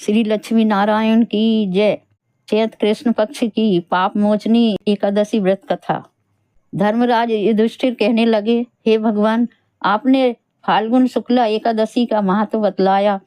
श्री लक्ष्मी नारायण की जय। चैत कृष्ण पक्ष की पाप मोचनी एकादशी व्रत कथा। धर्मराज युधिष्ठिर कहने लगे, हे भगवान, आपने फाल्गुन शुक्ला एकादशी का महत्व बतलाया।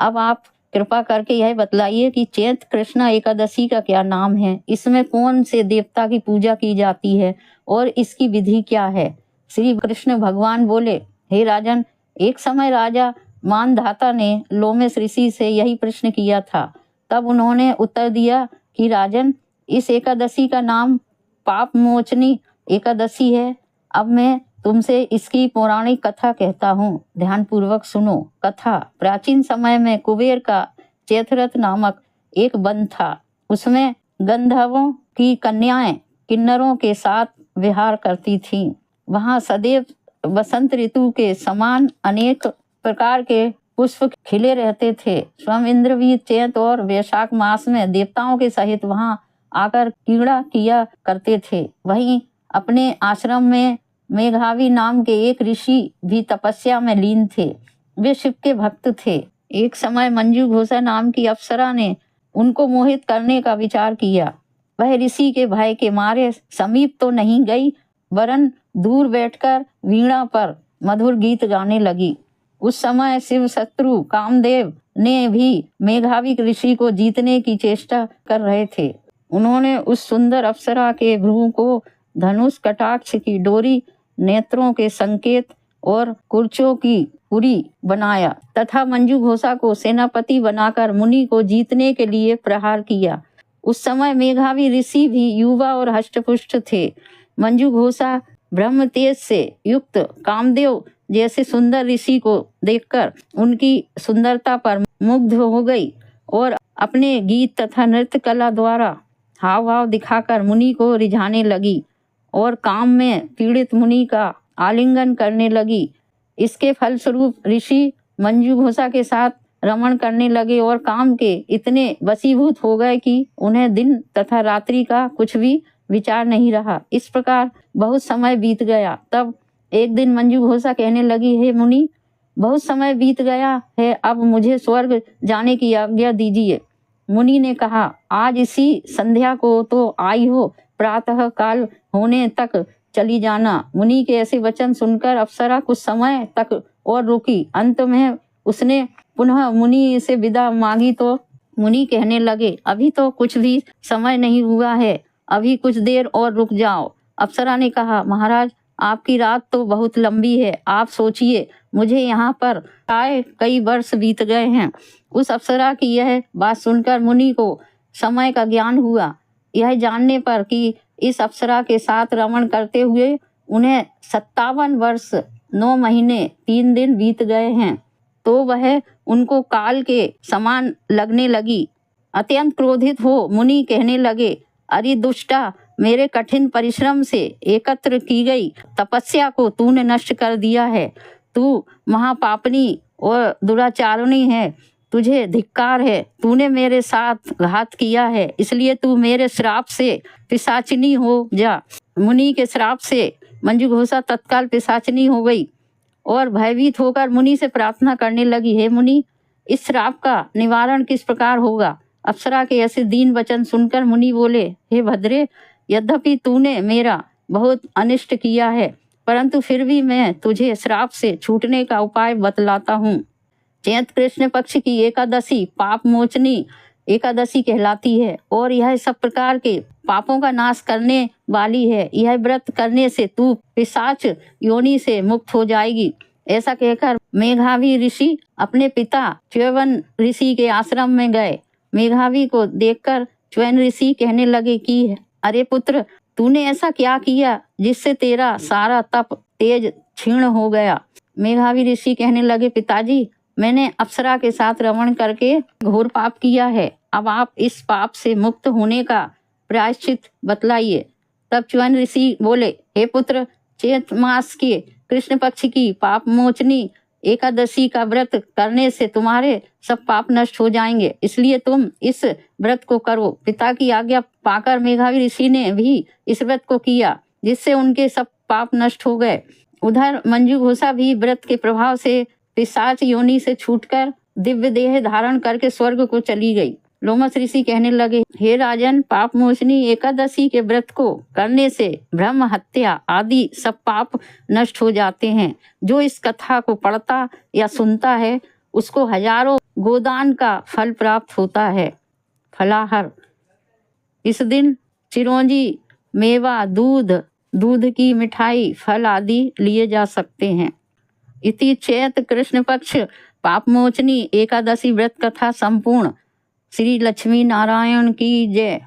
अब आप कृपा करके यह बतलाइए कि चैत कृष्ण एकादशी का क्या नाम है, इसमें कौन से देवता की पूजा की जाती है और इसकी विधि क्या है। श्री कृष्ण भगवान बोले, हे राजन, एक समय राजा मानधाता ने लोमेश ऋषि से यही प्रश्न किया था। तब उन्होंने उत्तर दिया कि राजन, इस एकादशी का नाम पाप मोचनी एकादशी है। अब मैं तुमसे इसकी पौराणिक कथा कहता हूँ, ध्यान पूर्वक सुनो। कथा। प्राचीन समय में कुबेर का चैतरथ नामक एक वन था। उसमें गंधर्वों की कन्याएं किन्नरों के साथ विहार करती थीं। वहां सदैव वसंत ऋतु के समान अनेक प्रकार के पुष्प खिले रहते थे। स्वयं इंद्र भी चैत और वैशाख मास में देवताओं के सहित वहां आकर क्रीड़ा किया करते थे। वहीं अपने आश्रम में मेघावी नाम के एक ऋषि भी तपस्या में लीन थे। वे शिव के भक्त थे। एक समय मंजू घोषा नाम की अप्सरा ने उनको मोहित करने का विचार किया। वह ऋषि के भय के मारे समीप तो नहीं गई, वरन दूर बैठकर वीणा पर मधुर गीत गाने लगी। उस समय शिव शत्रु कामदेव ने भी मेघावी ऋषि को जीतने की चेष्टा कर रहे थे। उन्होंने उस सुंदर अप्सरा के भ्रूण को धनुष कटाक्ष की डोरी, नेत्रों के संकेत और कुर्चों की पुरी बनाया तथा मंजू घोषा को सेनापति बनाकर मुनि को जीतने के लिए प्रहार किया। उस समय मेघावी ऋषि भी युवा और हष्टपुष्ट थे। मंजू घोषा ब्रह्म तेज से युक्त कामदेव जैसे सुंदर ऋषि को देखकर उनकी सुंदरता पर मुग्ध हो गई और अपने गीत तथा नृत्य कला द्वारा हाव भाव दिखाकर मुनि को रिझाने लगी और काम में पीड़ित मुनि का आलिंगन करने लगी। इसके फलस्वरूप ऋषि मंजू घोषा के साथ रमण करने लगे और काम के इतने वशीभूत हो गए कि उन्हें दिन तथा रात्रि का कुछ भी विचार नहीं रहा। इस प्रकार बहुत समय बीत गया। तब एक दिन मंजू घोषा कहने लगी, हे मुनि, बहुत समय बीत गया है, अब मुझे स्वर्ग जाने की आज्ञा दीजिए। मुनि ने कहा, आज इसी संध्या को तो आई हो, प्रातः काल होने तक चली जाना। मुनि के ऐसे वचन सुनकर अप्सरा कुछ समय तक और रुकी। अंत में उसने पुनः मुनि से विदा मांगी तो मुनि कहने लगे, अभी तो कुछ भी समय नहीं हुआ है, अभी कुछ देर और रुक जाओ। अप्सरा ने कहा, महाराज, आपकी रात तो बहुत लंबी है, आप सोचिए, मुझे यहाँ पर आए कई वर्ष बीत गए हैं। उस अप्सरा की यह बात सुनकर मुनि को समय का ज्ञान हुआ। यह जानने पर कि इस अप्सरा के साथ रमण करते हुए उन्हें 57 वर्ष 9 महीने 3 दिन बीत गए हैं, तो वह उनको काल के समान लगने लगी। अत्यंत क्रोधित हो मुनि कहने लगे, अरे दुष्टा, मेरे कठिन परिश्रम से एकत्र की गई तपस्या को तूने नष्ट कर दिया है। तू महापापनी और दुराचारणी है, तुझे धिक्कार है। तूने मेरे साथ घात किया है, इसलिए तू मेरे श्राप से पिशाचिनी हो जा। मुनि के श्राप से मंजू घोषा तत्काल पिशाचिनी हो गई और भयभीत होकर मुनि से प्रार्थना करने लगी, हे मुनि, इस श्राप का निवारण किस प्रकार होगा। अप्सरा के ऐसे दीन वचन सुनकर मुनि बोले, हे भद्रे, यद्यपि तूने मेरा बहुत अनिष्ट किया है, परंतु फिर भी मैं तुझे श्राप से छूटने का उपाय बतलाता हूँ। चैत कृष्ण पक्ष की एकादशी पाप मोचनी एकादशी कहलाती है और यह सब प्रकार के पापों का नाश करने वाली है। यह व्रत करने से तू पिशाच योनि से मुक्त हो जाएगी। ऐसा कहकर मेघावी ऋषि अपने पिता च्यवन ऋषि के आश्रम में गए। मेघावी को देखकर च्यवन ऋषि कहने लगे कि अरे पुत्र, तूने ऐसा क्या किया जिससे तेरा सारा तप तेज क्षीण हो गया। मेघावी ऋषि कहने लगे, पिताजी, मैंने अप्सरा के साथ रमण करके घोर पाप किया है। अब आप इस पाप से मुक्त होने का प्रायश्चित बतलाइए। तब च्यवन ऋषि बोले, हे पुत्र, चैत मास के कृष्ण पक्ष की पाप मोचनी एकादशी का व्रत करने से तुम्हारे सब पाप नष्ट हो जाएंगे, इसलिए तुम इस व्रत को करो। पिता की आज्ञा पाकर मेघावी ऋषि ने भी इस व्रत को किया, जिससे उनके सब पाप नष्ट हो गए। उधर मंजू घोषा भी व्रत के प्रभाव से पिशाच योनि से छूटकर दिव्य देह धारण करके स्वर्ग को चली गई। लोमस ऋषि कहने लगे, हे राजन, पाप मोचनी एकादशी के व्रत को करने से ब्रह्म हत्या आदि सब पाप नष्ट हो जाते हैं। जो इस कथा को पढ़ता या सुनता है उसको हजारों गोदान का फल प्राप्त होता है। फलाहार, इस दिन चिरौंजी, मेवा, दूध की मिठाई, फल आदि लिए जा सकते हैं। इति चैत कृष्ण पक्ष पापमोचनी एकादशी व्रत कथा संपूर्ण। श्री लक्ष्मी नारायण की जय।